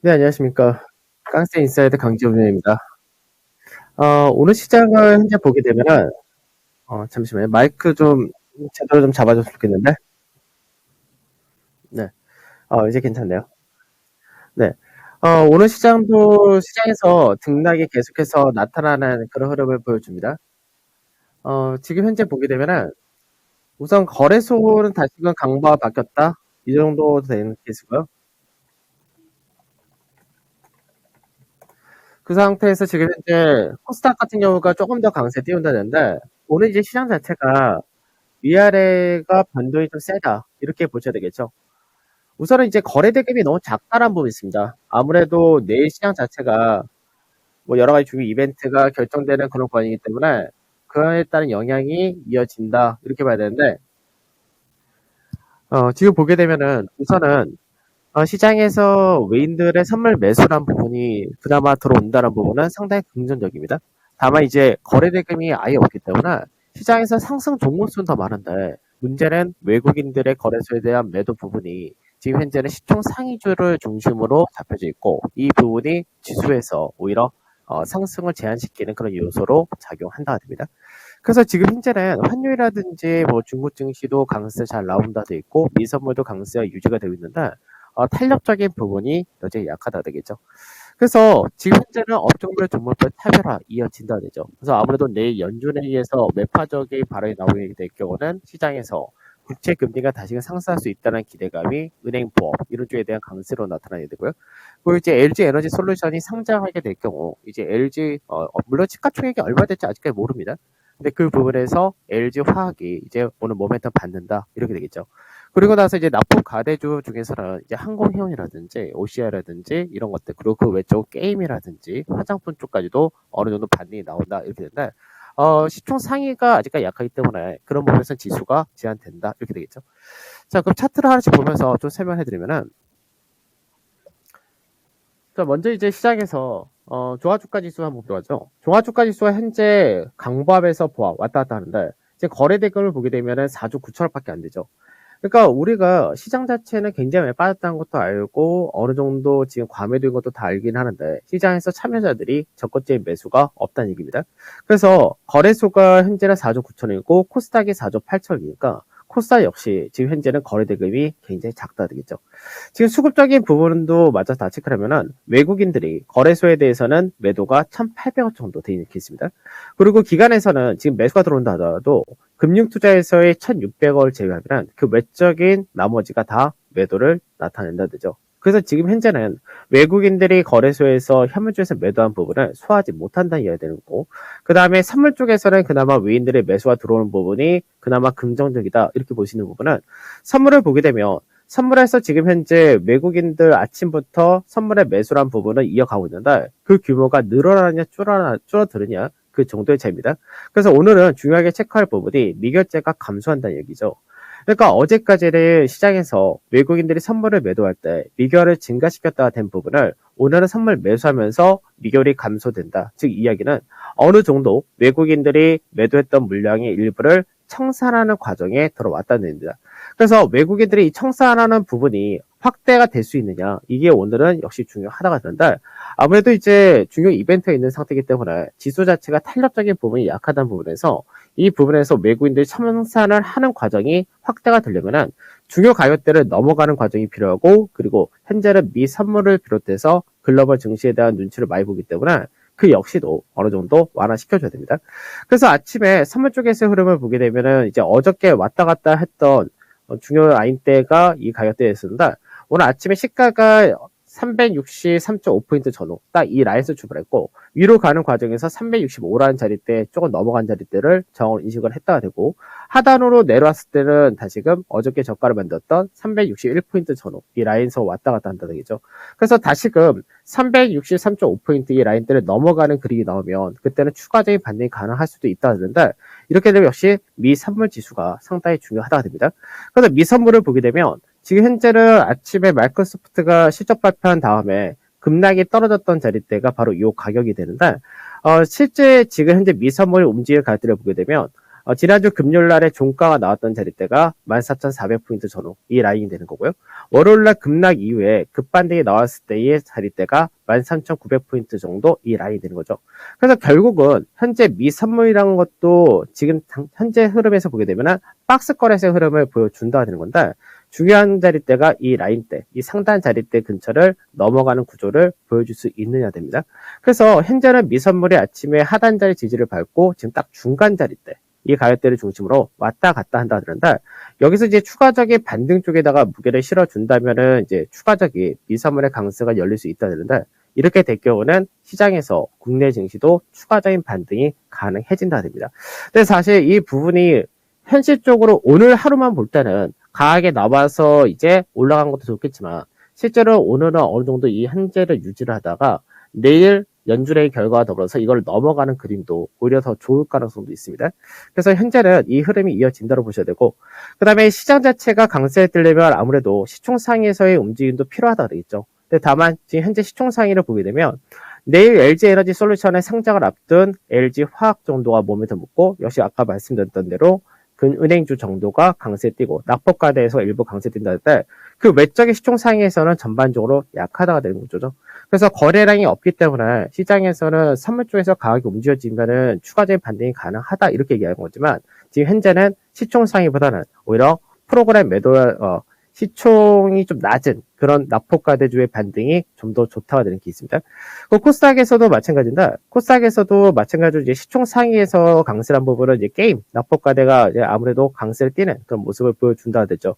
네, 안녕하십니까. 깡스 인사이드 강지훈입니다. 오늘 시장을 현재 보게 되면은, 잠시만요. 마이크 좀 제대로 좀 잡아줬으면 좋겠는데. 네. 이제 괜찮네요. 네. 오늘 시장도 시장에서 등락이 계속해서 나타나는 그런 흐름을 보여줍니다. 지금 현재 보게 되면은, 우선 거래소는 다시금 강보가 바뀌었다. 이 정도 되는 케이스고요. 그 상태에서 지금 현재 코스닥 같은 경우가 조금 더 강세 띄운다는데, 오늘 이제 시장 자체가 위아래가 변동이 좀 세다. 이렇게 보셔야 되겠죠. 우선은 이제 거래 대금이 너무 작다라는 부분이 있습니다. 아무래도 내일 시장 자체가 뭐 여러 가지 중요 이벤트가 결정되는 그런 구간이기 때문에 그에 따른 영향이 이어진다. 이렇게 봐야 되는데, 지금 보게 되면은 우선은 시장에서 외인들의 선물 매수란 부분이 그나마 들어온다는 부분은 상당히 긍정적입니다. 다만 이제 거래 대금이 아예 없기 때문에 시장에서 상승 종목수는 더 많은데 문제는 외국인들의 거래소에 대한 매도 부분이 지금 현재는 시총 상위주를 중심으로 잡혀져 있고 이 부분이 지수에서 오히려 상승을 제한시키는 그런 요소로 작용한다가 됩니다. 그래서 지금 현재는 환율이라든지 뭐 중국 증시도 강세 잘 나온다 돼 있고 미선물도 강세가 유지가 되고 있는데 탄력적인 부분이 여전히 약하다 되겠죠. 그래서 지금 현재는 업종별 종목별 차별화 이어진다 되죠. 그래서 아무래도 내일 연준회의에서 매파적인 발언이 나오게 될 경우는 시장에서 국채 금리가 다시금 상승할 수 있다는 기대감이 은행 보험 이런 쪽에 대한 강세로 나타나게 되고요. 그리고 이제 LG 에너지 솔루션이 상장하게 될 경우 이제 LG 물론 시가총액이 얼마 될지 아직까지 모릅니다. 근데 그 부분에서 LG 화학이 이제 오늘 모멘텀 받는다 이렇게 되겠죠. 그리고 나서 이제 납품 가대주 중에서는 이제 항공회원이라든지 OCI라든지 이런 것들 그리고 그 외적 게임이라든지 화장품 쪽까지도 어느 정도 반등이 나온다 이렇게 된다. 시총 상위가 아직까지 약하기 때문에 그런 부분에서 지수가 제한된다 이렇게 되겠죠. 자, 그럼 차트를 하나씩 보면서 좀 설명해드리면은, 자, 먼저 이제 시장에서 종합주가 지수 한번 보죠. 종합주가 지수가 현재 강보합에서 왔다 갔다 하는데 이제 거래 대금을 보게 되면은 4조 9천억밖에 안 되죠. 그러니까 우리가 시장 자체는 굉장히 많이 빠졌다는 것도 알고 어느 정도 지금 과매도인 것도 다 알긴 하는데 시장에서 참여자들이 적극적인 매수가 없다는 얘기입니다. 그래서 거래소가 현재는 4조 9천이고 코스닥이 4조 8천이니까 코스닥 역시 지금 현재는 거래 대금이 굉장히 작다 되겠죠. 지금 수급적인 부분도 마저 다 체크하면은 외국인들이 거래소에 대해서는 매도가 1,800억 정도 되어 있습니다. 그리고 기관에서는 지금 매수가 들어온다 하더라도 금융투자에서의 1,600억을 제외하면 그 외적인 나머지가 다 매도를 나타낸다 되죠. 그래서 지금 현재는 외국인들이 거래소에서 현물 쪽에서 매도한 부분을 소화하지 못한다는 이야기가 되는 거고, 그 다음에 선물 쪽에서는 그나마 외인들의 매수가 들어오는 부분이 그나마 긍정적이다 이렇게 보시는 부분은 선물을 보게 되면 선물에서 지금 현재 외국인들 아침부터 선물의 매수란 부분을 이어가고 있는데 그 규모가 늘어나냐 줄어드느냐 그 정도의 차이입니다. 그래서 오늘은 중요하게 체크할 부분이 미결제가 감소한다는 얘기죠. 그러니까 어제까지는 시장에서 외국인들이 선물을 매도할 때 미결을 증가시켰다가 된 부분을 오늘은 선물 매수하면서 미결이 감소된다. 즉 이야기는 어느 정도 외국인들이 매도했던 물량의 일부를 청산하는 과정에 들어왔다는 얘기입니다. 그래서 외국인들이 이 청산하는 부분이 확대가 될 수 있느냐 이게 오늘은 역시 중요하다가 되는데 아무래도 이제 중요 이벤트가 있는 상태이기 때문에 지수 자체가 탄력적인 부분이 약하다는 부분에서 이 부분에서 외국인들이 청산을 하는 과정이 확대가 되려면은 중요 가격대를 넘어가는 과정이 필요하고 그리고 현재는 미 선물을 비롯해서 글로벌 증시에 대한 눈치를 많이 보기 때문에 그 역시도 어느 정도 완화시켜줘야 됩니다. 그래서 아침에 선물 쪽에서의 흐름을 보게 되면은 이제 어저께 왔다 갔다 했던 중요 라인대가 이 가격대였습니다. 오늘 아침에 시가가 363.5포인트 전후 딱 이 라인에서 출발했고 위로 가는 과정에서 365라는 자리대 조금 넘어간 자리대를 정을 인식을 했다가 되고 하단으로 내려왔을 때는 다시금 어저께 저가를 만들었던 361포인트 전후 이 라인에서 왔다 갔다 한다 되겠죠. 그래서 다시금 363.5포인트 이 라인대를 넘어가는 그림이 나오면 그때는 추가적인 반등이 가능할 수도 있다 는데 이렇게 되면 역시 미 선물 지수가 상당히 중요하다가 됩니다. 그래서 미 선물을 보게 되면 지금 현재는 아침에 마이크로소프트가 실적 발표한 다음에 급락이 떨어졌던 자리대가 바로 이 가격이 되는데 실제 지금 현재 미 선물 움직일 가격대를 보게 되면 지난주 금요일날에 종가가 나왔던 자리대가 14,400포인트 전후 이 라인이 되는 거고요. 월요일날 급락 이후에 급반등이 나왔을 때의 자리대가 13,900포인트 정도 이 라인이 되는 거죠. 그래서 결국은 현재 미 선물이라는 것도 지금 현재 흐름에서 보게 되면 박스 거래세 흐름을 보여준다 되는 건데, 중요한 자리대가 이 라인대, 이 상단 자리대 근처를 넘어가는 구조를 보여줄 수 있느냐 됩니다. 그래서 현재는 미선물이 아침에 하단 자리 지지를 밟고 지금 딱 중간 자리대, 이 가격대를 중심으로 왔다 갔다 한다 그러는데, 여기서 이제 추가적인 반등 쪽에다가 무게를 실어준다면은 이제 추가적인 미선물의 강세가 열릴 수 있다 그러는데, 이렇게 될 경우는 시장에서 국내 증시도 추가적인 반등이 가능해진다 됩니다. 근데 사실 이 부분이 현실적으로 오늘 하루만 볼 때는 강하게 나와서 이제 올라간 것도 좋겠지만, 실제로 오늘은 어느 정도 이 현재를 유지를 하다가 내일 연준의 결과와 더불어서 이걸 넘어가는 그림도 오히려 더 좋을 가능성도 있습니다. 그래서 현재는 이 흐름이 이어진다고 보셔야 되고, 그 다음에 시장 자체가 강세에 뜨려면 아무래도 시총 상위에서의 움직임도 필요하다 그러겠죠. 근데 다만 지금 현재 시총 상위를 보게 되면 내일 LG에너지 솔루션의 상장을 앞둔 LG화학 정도가 몸에 더 묻고, 역시 아까 말씀드렸던 대로 은행주 정도가 강세 띄고 낙폭과대에서 일부 강세 띈다 할 때 그 외적의 시총 상위에서는 전반적으로 약하다가 되는 구조죠. 그래서 거래량이 없기 때문에 시장에서는 선물 쪽에서 강하게 움직여지면은 추가적인 반등이 가능하다 이렇게 얘기하는 거지만, 지금 현재는 시총 상위보다는 오히려 프로그램 매도 시총이 좀 낮은 그런 낙폭과대주의 반등이 좀 더 좋다가 되는 게 있습니다. 그 코스닥에서도 마찬가지인데, 코스닥에서도 마찬가지로 이제 시총 상위에서 강세한 부분은 이제 게임 낙폭과대가 이제 아무래도 강세를 띠는 그런 모습을 보여준다 되죠.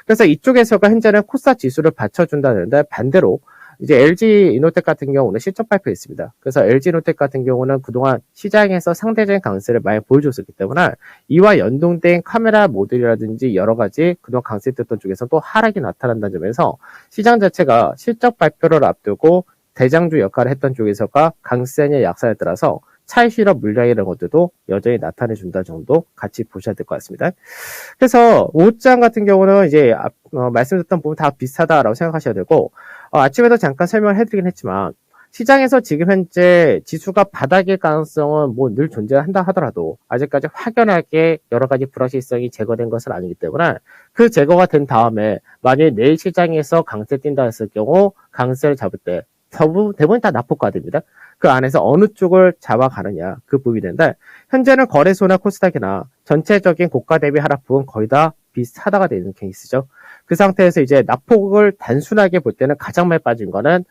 그래서 이쪽에서가 현재는 코스닥 지수를 받쳐준다는데, 반대로 이제 LG 이노텍 같은 경우는 실적 발표했습니다. 그래서 LG 이노텍 같은 경우는 그동안 시장에서 상대적인 강세를 많이 보여줬었기 때문에 이와 연동된 카메라 모듈이라든지 여러 가지 그동안 강세했던 쪽에서 또 하락이 나타난다는 점에서 시장 자체가 실적 발표를 앞두고 대장주 역할을 했던 쪽에서가 강세냐 약세에 따라서 차익 실업 물량이라는 것들도 여전히 나타내준다 정도 같이 보셔야 될 것 같습니다. 그래서 오후장 같은 경우는 이제 말씀드렸던 부분 다 비슷하다라고 생각하셔야 되고, 아침에도 잠깐 설명을 해드리긴 했지만 시장에서 지금 현재 지수가 바닥일 가능성은 뭐 늘 존재한다 하더라도 아직까지 확연하게 여러 가지 불확실성이 제거된 것은 아니기 때문에, 그 제거가 된 다음에 만약에 내일 시장에서 강세 뛴다 했을 경우 강세를 잡을 때 대부분 다 낙폭과대입니다. 그 안에서 어느 쪽을 잡아가느냐 그 부분이 되는데, 현재는 거래소나 코스닥이나 전체적인 고가 대비 하락폭은 거의 다 비슷하다가 되는 케이스죠. 그 상태에서 이제 낙폭을 단순하게 볼 때는 가장 많이 빠진 거는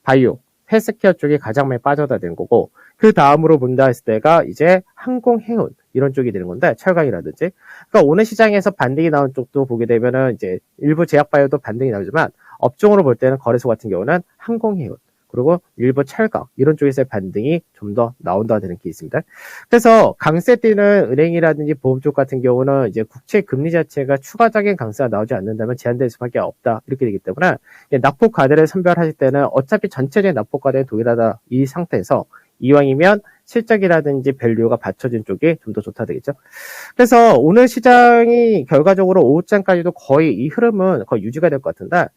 바이오, 헬스케어 쪽이 가장 많이 빠져다 되는 거고, 그 다음으로 본다 했을 때가 이제 항공, 해운 이런 쪽이 되는 건데, 철강이라든지. 그러니까 오늘 시장에서 반등이 나온 쪽도 보게 되면은 이제 일부 제약바이오도 반등이 나오지만, 업종으로 볼 때는 거래소 같은 경우는 항공, 해운, 그리고 일부 철강 이런 쪽에서의 반등이 좀 더 나온다 되는 게 있습니다. 그래서 강세 띄는 은행이라든지 보험 쪽 같은 경우는 이제 국채 금리 자체가 추가적인 강세가 나오지 않는다면 제한될 수밖에 없다 이렇게 되기 때문에, 낙폭 과대를 선별하실 때는 어차피 전체적인 낙폭 과대는 동일하다 이 상태에서 이왕이면 실적이라든지 밸류가 받쳐진 쪽이 좀 더 좋다 되겠죠. 그래서 오늘 시장이 결과적으로 오후장까지도 거의 이 흐름은 거의 유지가 될 것 같은데,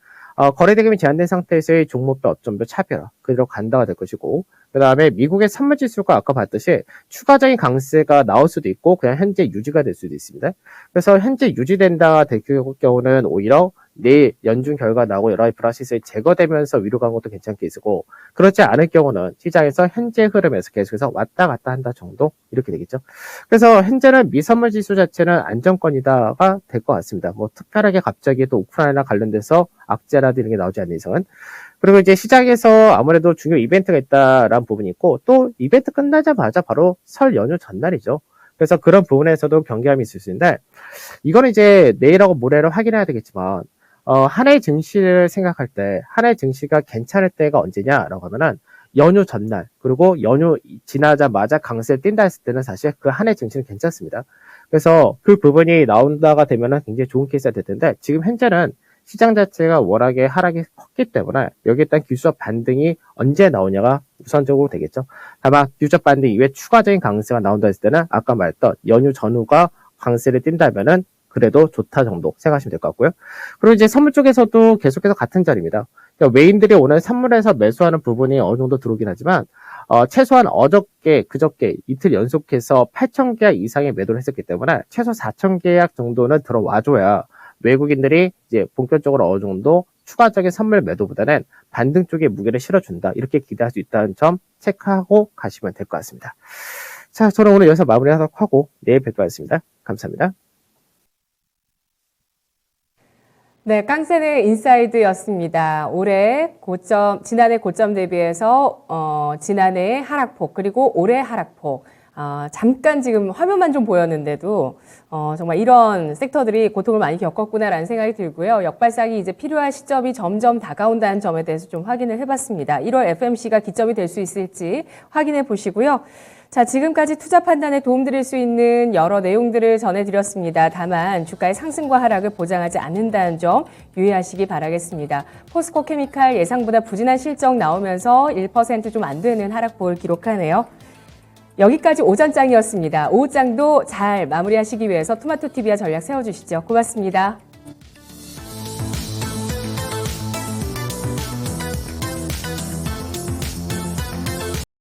거래대금이 제한된 상태에서의 종목별 어점별 차별 그대로 간다가 될 것이고, 그 다음에 미국의 선물지수가 아까 봤듯이 추가적인 강세가 나올 수도 있고 그냥 현재 유지가 될 수도 있습니다. 그래서 현재 유지된다 될 경우는 오히려 내일 연준 결과 나오고 여러 가지 불확실성이 제거되면서 위로 간 것도 괜찮게 있고, 그렇지 않을 경우는 시장에서 현재 흐름에서 계속해서 왔다 갔다 한다 정도 이렇게 되겠죠. 그래서 현재는 미선물 지수 자체는 안정권이다가 될 것 같습니다. 뭐 특별하게 갑자기 또 우크라이나 관련돼서 악재라든지 이런 게 나오지 않는 이상은. 그리고 이제 시장에서 아무래도 중요 이벤트가 있다라는 부분이 있고, 또 이벤트 끝나자마자 바로 설 연휴 전날이죠. 그래서 그런 부분에서도 경계함이 있을 수 있는데, 이거는 이제 내일하고 모레를 확인해야 되겠지만, 한 해 증시를 생각할 때, 한 해 증시가 괜찮을 때가 언제냐라고 하면은 연휴 전날, 그리고 연휴 지나자마자 강세를 띈다 했을 때는 사실 그 한 해 증시는 괜찮습니다. 그래서 그 부분이 나온다가 되면은 굉장히 좋은 케이스가 될 텐데, 지금 현재는 시장 자체가 워낙에 하락이 컸기 때문에 여기에 따른 기술적 반등이 언제 나오냐가 우선적으로 되겠죠. 다만 기술적 반등 이외에 추가적인 강세가 나온다 했을 때는 아까 말했던 연휴 전후가 강세를 띈다면은 그래도 좋다 정도 생각하시면 될 것 같고요. 그리고 이제 선물 쪽에서도 계속해서 같은 자리입니다. 그러니까 외인들이 오늘 선물에서 매수하는 부분이 어느 정도 들어오긴 하지만 최소한 어저께, 그저께 이틀 연속해서 8,000계약 이상의 매도를 했었기 때문에 최소 4,000계약 정도는 들어와줘야 외국인들이 이제 본격적으로 어느 정도 추가적인 선물 매도보다는 반등 쪽에 무게를 실어준다. 이렇게 기대할 수 있다는 점 체크하고 가시면 될 것 같습니다. 자, 저는 오늘 여기서 마무리하도록 하고 내일 뵙도록 하겠습니다. 감사합니다. 네, 깡세는 인사이드였습니다. 올해 고점, 지난해 고점 대비해서 지난해 하락폭 그리고 올해 하락폭 잠깐 지금 화면만 좀 보였는데도 정말 이런 섹터들이 고통을 많이 겪었구나라는 생각이 들고요. 역발상이 이제 필요한 시점이 점점 다가온다는 점에 대해서 좀 확인을 해봤습니다. 1월 FMC가 기점이 될 수 있을지 확인해 보시고요. 자, 지금까지 투자 판단에 도움드릴 수 있는 여러 내용들을 전해드렸습니다. 다만 주가의 상승과 하락을 보장하지 않는다는 점 유의하시기 바라겠습니다. 포스코 케미칼 예상보다 부진한 실적 나오면서 1% 좀 안 되는 하락폭을 기록하네요. 여기까지 오전장이었습니다. 오후장도 잘 마무리하시기 위해서 토마토TV와 전략 세워주시죠. 고맙습니다.